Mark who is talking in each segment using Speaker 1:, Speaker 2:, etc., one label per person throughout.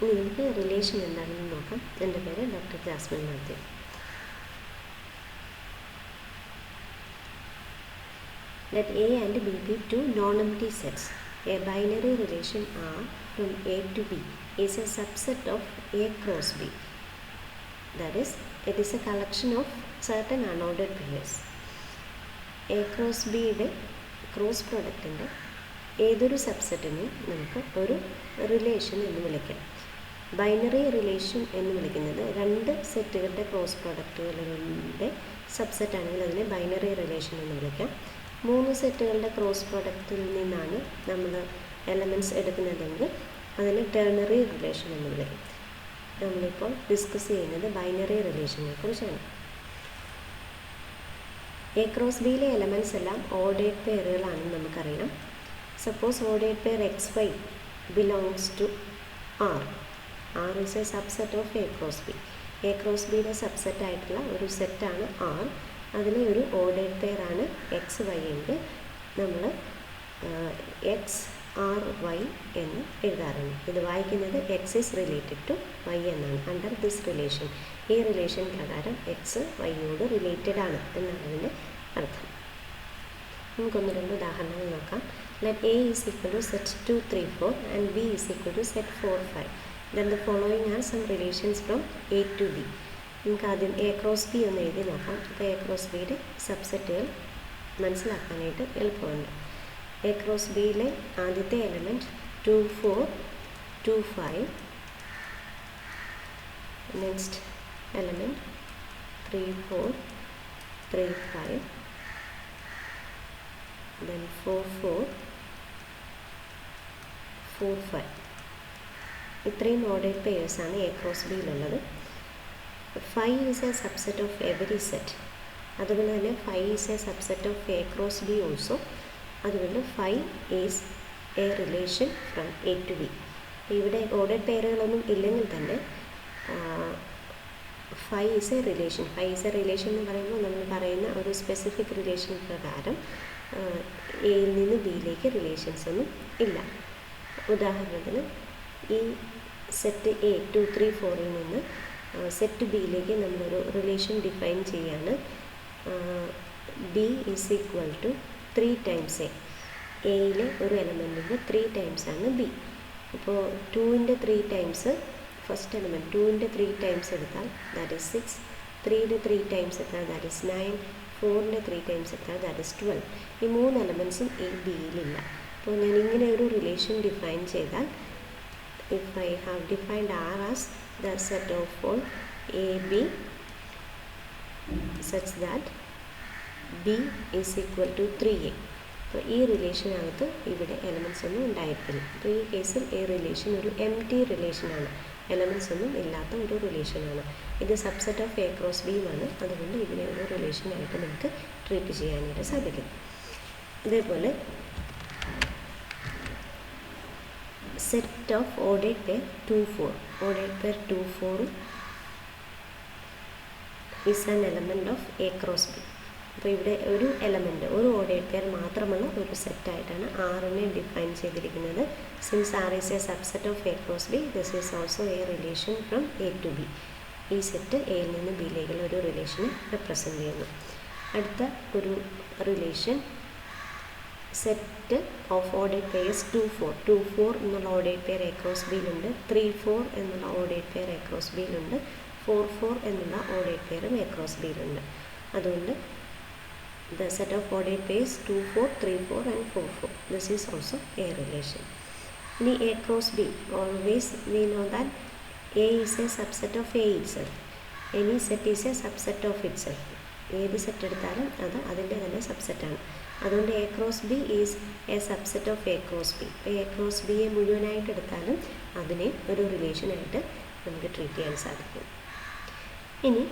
Speaker 1: ഇനി നമുക്ക് റിലേഷൻ എന്താണെന്ന് നോക്കാം. എൻ്റെ പേര് doctor Jasmine Mathew. Let A and B be two non-empty sets. A binary relation R from A to B is a subset of A cross B. That is, it is a collection of certain unordered pairs. A cross Bയുടെ cross പ്രോഡക്റ്റിൻ്റെ ഏതൊരു സബ്സെറ്റിനെയും നമുക്ക് ഒരു relation എന്ന് വിളിക്കാം. Binary relation എന്ന് വിളിക്കുന്നത് രണ്ട് സെറ്റുകളുടെ ക്രോസ് പ്രോഡക്റ്റുകളുടെ സബ്സെറ്റാണെങ്കിൽ അതിനെ ബൈനറി റിലേഷൻ എന്ന് വിളിക്കാം. മൂന്ന് സെറ്റുകളുടെ ക്രോസ് പ്രോഡക്റ്റിൽ നിന്നാണ് നമ്മൾ എലമെൻറ്റ്സ് എടുക്കുന്നതെങ്കിൽ അതിനെ ടെർണറി റിലേഷൻ എന്ന് വിളിക്കും. നമ്മളിപ്പോൾ ഡിസ്കസ് ചെയ്യുന്നത് ബൈനറി റിലേഷനെ കുറിച്ചാണ്. എ ക്രോസ് ബിയിലെ എലമെൻറ്റ്സ് എല്ലാം ഓർഡേഡ് പെയറുകളാണെന്ന് നമുക്കറിയാം. Suppose ordered pair XY belongs to R. R is a subset of A cross B. A cross ബിയുടെ സബ്സെറ്റ് ആയിട്ടുള്ള ഒരു സെറ്റാണ് R. അതിലെ ഒരു ഓർഡേഡ് പെയറാണ് XY എങ്കിൽ നമ്മൾ XRY എന്ന് എഴുതാറുണ്ട്. ഇത് വായിക്കുന്നത് X is related to Y എന്നാണ്. അണ്ടർ ദിസ് റിലേഷൻ, ഈ റിലേഷൻ പ്രകാരം X Yയോട് റിലേറ്റഡ് ആണ് എന്നാണ് അതിൻ്റെ അർത്ഥം. നമുക്കൊന്ന് രണ്ട് ഉദാഹരണങ്ങൾ നോക്കാം. Let A is equal to set 2, 3, 4 and B is equal to set 4, 5. Then the following are some relations from A to B. നമുക്ക് ആദ്യം എ ക്രോസ് ബി ഒന്ന് എഴുതി നോക്കാം. അപ്പോൾ എ ക്രോസ് ബിയുടെ സബ്സെറ്റുകൾ മനസ്സിലാക്കാനായിട്ട് എളുപ്പമുണ്ട്. എ ക്രോസ് ബിയിലെ ആദ്യത്തെ എലമെൻറ്റ് 2, 4, 2, 5. Next element 3, 4, 3, 5. then 4, 4, 4, 5. ഇത്രയും ഓർഡേഡ് പെയേഴ്സാണ് എ ക്രോസ് ബിയിലുള്ളത്. 5 is a subset of every set. അതുകൊണ്ട് തന്നെ 5 is a subset of A cross B also. അതുകൊണ്ട് 5 is a relation from A to B. ഇവിടെ ഓർഡേഡ് പെയറുകളൊന്നും ഇല്ലെങ്കിൽ തന്നെ 5 is a relation. 5 is a relation എന്ന് പറയുമ്പോൾ നമ്മൾ പറയുന്ന ഒരു സ്പെസിഫിക് റിലേഷൻ പ്രകാരം എയിൽ നിന്ന് ബിയിലേക്ക് റിലേഷൻസ് ഒന്നും ഇല്ല. ഉദാഹരണത്തിന് ഈ സെറ്റ് എ 2, 3, 4ൽ നിന്ന് സെറ്റ് ബിയിലേക്ക് നമ്മളൊരു റിലേഷൻ ഡിഫൈൻ ചെയ്യാണ്. B is equal to 3 times A. എയിലെ ഒരു എലമെൻറ്റിൻ്റെ 3 times ആണ് ബി. അപ്പോൾ 2ൻ്റെ 3 times ഫസ്റ്റ് എലമെൻറ്റ് 2ൻ്റെ 3 times എടുത്താൽ ദാറ്റ് ഈസ് 6. 3യുടെ 3 times എടുത്താൽ ദാറ്റ് ഈസ് 9. 4ൻ്റെ 3 times എടുത്താൽ ദാറ്റ് ഈസ് 12. ഈ 3 എലമെൻറ്റ്സും ഈ ബിയിലില്ല. അപ്പോൾ ഞാൻ ഇങ്ങനെ ഒരു റിലേഷൻ ഡിഫൈൻ ചെയ്താൽ, if I have defined R as the set of all AB such that B is equal to 3A. അപ്പോൾ ഈ റിലേഷനകത്ത് ഇവിടെ എലമെൻറ്റ്സ് ഒന്നും ഉണ്ടായിരിക്കില്ല. അപ്പോൾ ഈ കേസിൽ ഈ റിലേഷൻ ഒരു എംപ്റ്റി റിലേഷനാണ്, എലമെൻറ്റ്സ് ഒന്നും ഇല്ലാത്ത ഒരു റിലേഷനാണ്. ഇത് സബ്സെറ്റ് ഓഫ് എ ക്രോസ് ബിയുമാണ്. അതുകൊണ്ട് ഇതിനെ ഒരു റിലേഷനായിട്ട് നമുക്ക് ട്രീറ്റ് ചെയ്യാനായിട്ട് സാധിക്കും. ഇതേപോലെ set of ordered pair 2, 4. Ordered pair 2, 4 is an element of A cross B. അപ്പോൾ ഇവിടെ ഒരു എലമെൻറ്റ്, ഒരു ഓർഡേഡ് പെയർ മാത്രമുള്ള ഒരു സെറ്റായിട്ടാണ് ആറിനെ ഡിഫൈൻ ചെയ്തിരിക്കുന്നത്. Since R is a subset of A cross B, this is also a relation from A to B. ഈ set എയിൽ നിന്ന് ബിയിലേക്കുള്ള ഒരു റിലേഷനെ റെപ്രസെൻ്റ് ചെയ്യുന്നു. അടുത്ത ഒരു relation set of ordered pairs 2, 4. 2, 4 എന്നുള്ള ഓർഡേഡ് പെയർ എ ക്രോസ് ബിയിലുണ്ട്. 3, 4 എന്നുള്ള ഓർഡേഡ് പെയർ എ ക്രോസ് ബിയിലുണ്ട്. 4, 4 എന്നുള്ള ഓർഡേഡ് പെയറും എ ക്രോസ് ബിയിലുണ്ട്. അതുകൊണ്ട് the set of ordered pairs 2, 4, 3, 4 and 4, 4. This is also a relation. In A cross B, always we know that A is a subset of A itself. Any set is a subset of itself. ഏത് set എടുത്താലും അത് അതിൻ്റെ തന്നെ സബ്സെറ്റാണ്. അതുകൊണ്ട് A cross B is a subset of A cross B. ഇപ്പോൾ A cross ബിയെ മുഴുവനായിട്ട് എടുത്താലും അതിനെ ഒരു റിലേഷനായിട്ട് നമുക്ക് ട്രീറ്റ് ചെയ്യാൻ സാധിക്കും. ഇനി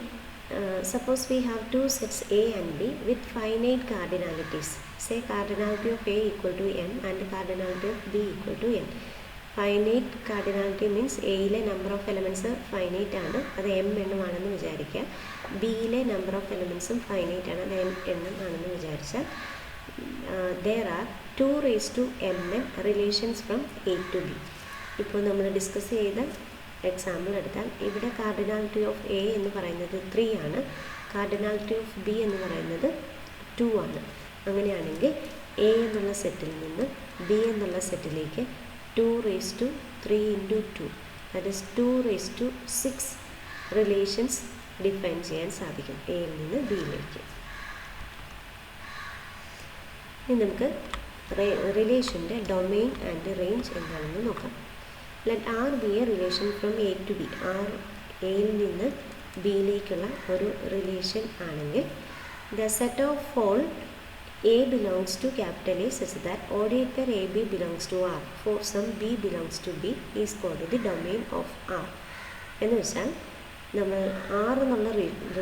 Speaker 1: suppose we have two sets A and B with finite cardinalities. Say cardinality of A equal to n and cardinality of B equal to n. Finite cardinality means എയിലെ number of elements finite ആണ്, അത് m എണ്ണമാണെന്ന് വിചാരിക്കുക. ബിയിലെ number of എലമെൻറ്റ്സും finite ആണ്, അത് n എണ്ണം ആണെന്ന് വിചാരിച്ചാൽ there are 2 raised to mn relations from A to B. ഇപ്പോൾ നമ്മൾ ഡിസ്കസ് ചെയ്ത എക്സാമ്പിൾ എടുത്താൽ ഇവിടെ കാർഡിനാലിറ്റി ഓഫ് എ എന്ന് പറയുന്നത് 3 ആണ്, കാർഡിനാലിറ്റി ഓഫ് ബി എന്ന് പറയുന്നത് 2 ആണ്. അങ്ങനെയാണെങ്കിൽ എ എന്നുള്ള സെറ്റിൽ നിന്ന് ബി എന്നുള്ള സെറ്റിലേക്ക് 2�3 × 2 ദാറ്റ് ഈസ് 2�6 റിലേഷൻസ് ഡിഫൈൻ ചെയ്യാൻ സാധിക്കും എയിൽ നിന്ന് ബിയിലേക്ക്. ഇനി നമുക്ക് റിലേഷൻ്റെ ഡൊമെയിൻ ആൻഡ് റേഞ്ച് എന്താണെന്ന് നോക്കാം. Let R be a relation from A to B. R എയിൽ നിന്ന് ബിയിലേക്കുള്ള ഒരു റിലേഷൻ ആണെങ്കിൽ the set of all A belongs to capital A such that ordinate pair A B belongs to R for some B belongs to B is called the domain of R. എന്ന് വെച്ചാൽ നമ്മൾ R എന്നുള്ള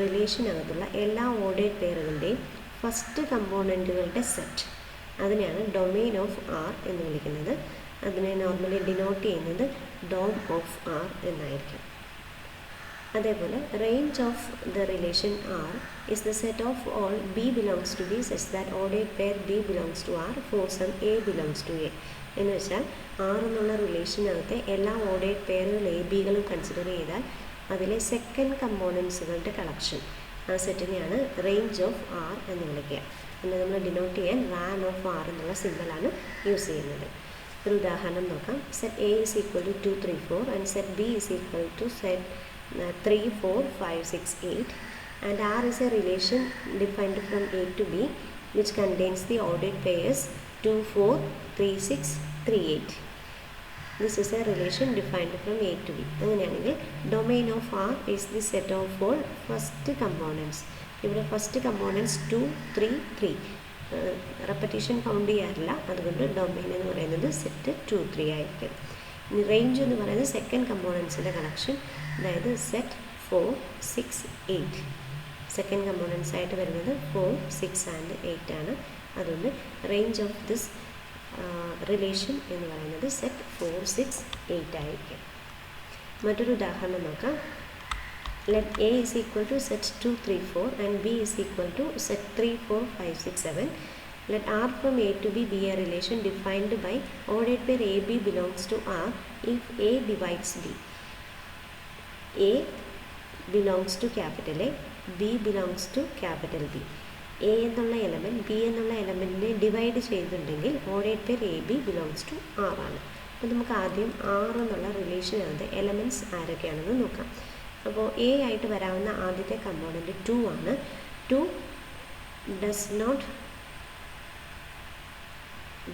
Speaker 1: റിലേഷനകത്തുള്ള എല്ലാ ordinate പെയറുകളുടെയും first കമ്പോണൻറ്റുകളുടെ set, അതിനെയാണ് domain of R എന്ന് വിളിക്കുന്നത്. അതിനെ നോർമലി ഡിനോട്ട് ചെയ്യുന്നത് ഡോം ഓഫ് ആർ എന്നായിരിക്കും. അതേപോലെ range of the relation R is the set of all B belongs to B such that ordinate pair B belongs to R for some A belongs to A. എന്ന് വെച്ചാൽ R എന്നുള്ള റിലേഷനകത്തെ എല്ലാ ordinate പെയറുകൾ A ബികളും consider ചെയ്താൽ അതിലെ second കമ്പോണൻസുകളുടെ collection, ആ സെറ്റിനെയാണ് റേഞ്ച് ഓഫ് ആർ എന്ന് വിളിക്കുക. പിന്നെ നമ്മൾ ഡിനോട്ട് ചെയ്യാൻ റാൻ ഓഫ് ആർ എന്നുള്ള സിമ്പിളാണ് യൂസ് ചെയ്യുന്നത്. ഒരു ഉദാഹരണം നോക്കാം. Set A is equal to 2, 3, 4 and set B is equal to set 3, 4, 5, 6, 8 and R is a relation defined from A to B which contains the ordered pairs 2, 4, 3, 6, 3, 8. This is a relation defined from A to B. അങ്ങനെയാണെങ്കിൽ domain of R is the set of all first components. ഇവിടെ first components 2, 3, 3 repetition count ചെയ്യാറില്ല, അതുകൊണ്ട് domain എന്ന് പറയുന്നത് set 2, 3 ആയിരിക്കും. ഇനി range എന്ന് പറയുന്നത് സെക്കൻഡ് കമ്പോണൻസിൻ്റെ കളക്ഷൻ, അതായത് സെറ്റ് 4, 6, 8. സെക്കൻഡ് കമ്പോണൻസ് ആയിട്ട് വരുന്നത് 4, 6 ആൻഡ് 8 ആണ്. അതുകൊണ്ട് റേഞ്ച് ഓഫ് ദിസ് റിലേഷൻ എന്ന് പറയുന്നത് സെറ്റ് 4, 6, 8 ആയിരിക്കും. മറ്റൊരു ഉദാഹരണം നോക്കാം. Let A is equal to set 2, 3, 4 and B is equal to set 3, 4, 5, 6, 7. Let R from A to B be a relation defined by ordered pair AB belongs to R if A divides B. A belongs to capital A, B belongs to capital B. A എന്നുള്ള element B എന്നുള്ള എലമെൻറ്റിനെ divide ചെയ്തിട്ടുണ്ടെങ്കിൽ ordered pair A B belongs to R ആണ്. അപ്പോൾ നമുക്ക് ആദ്യം R എന്നുള്ള റിലേഷനകത്ത് elements ആരൊക്കെയാണെന്ന് നോക്കാം. അപ്പോൾ എ ആയിട്ട് വരാവുന്ന ആദ്യത്തെ കമ്പോണൻറ്റ് 2 ആണ്. 2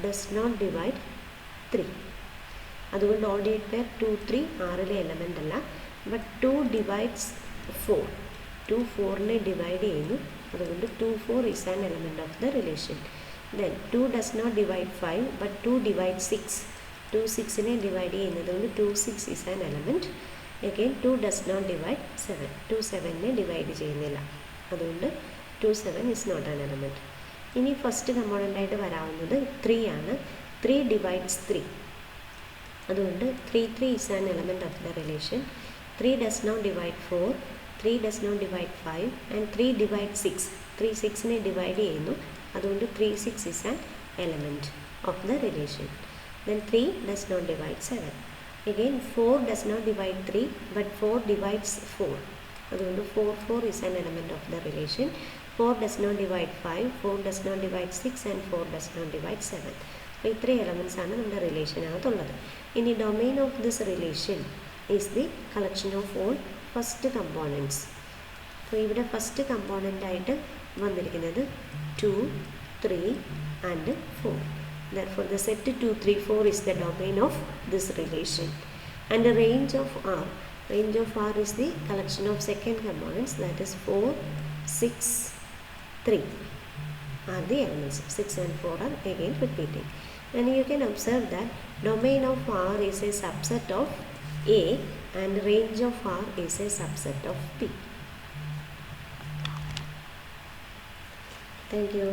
Speaker 1: ഡസ് നോട്ട് ഡിവൈഡ് 3. അതുകൊണ്ട് ഓർഡേഡ് പെയർ 2, 3 ആറിലെ എലമെൻ്റ് അല്ല. But 2 divides 4. 2 4നെ ഡിവൈഡ് ചെയ്യുന്നു, അതുകൊണ്ട് 2, 4 is an element of the relation. Then 2 does not divide 5 but 2 divide 6. 2 6നെ ഡിവൈഡ് ചെയ്യുന്നത് കൊണ്ട് 2, 6 is an element. again 2 does not divide 7. 2 7നെ ഡിവൈഡ് ചെയ്യുന്നില്ല, അതുകൊണ്ട് 2, 7 is not an element. ഇനി ഫസ്റ്റ് കമ്പോണൻ്റ് ആയിട്ട് വരാവുന്നത് 3 ആണ്. 3 divides 3, അതുകൊണ്ട് 3, 3 is an element of the relation. 3 does not divide 4, 3 does not divide 5 and 3 divides 6. 3 6നെ divide ചെയ്യുന്നു, അതുകൊണ്ട് 3, 6 is an element of the relation. Then 3 does not divide 7. Again 4 does not divide 3 but 4 divides 4. അതുകൊണ്ട് 4, 4 is an element of the relation. 4 does not divide 5, 4 does not divide 6 and 4 does not divide 7. അപ്പോൾ ഇത്രയും elements ആണ് നമ്മുടെ റിലേഷനകത്തുള്ളത്. ഇനി domain of this relation is the collection of all first components. അപ്പോൾ ഇവിടെ first കമ്പോണൻ്റായിട്ട് വന്നിരിക്കുന്നത് 2, 3 and 4. Therefore, the set 2, 3, 4 is the domain of this relation. And the range of R is the collection of second components, that is 4, 6, 3 are the elements. 6 and 4 are again repeating. And you can observe that domain of R is a subset of A and range of R is a subset of B. Thank you.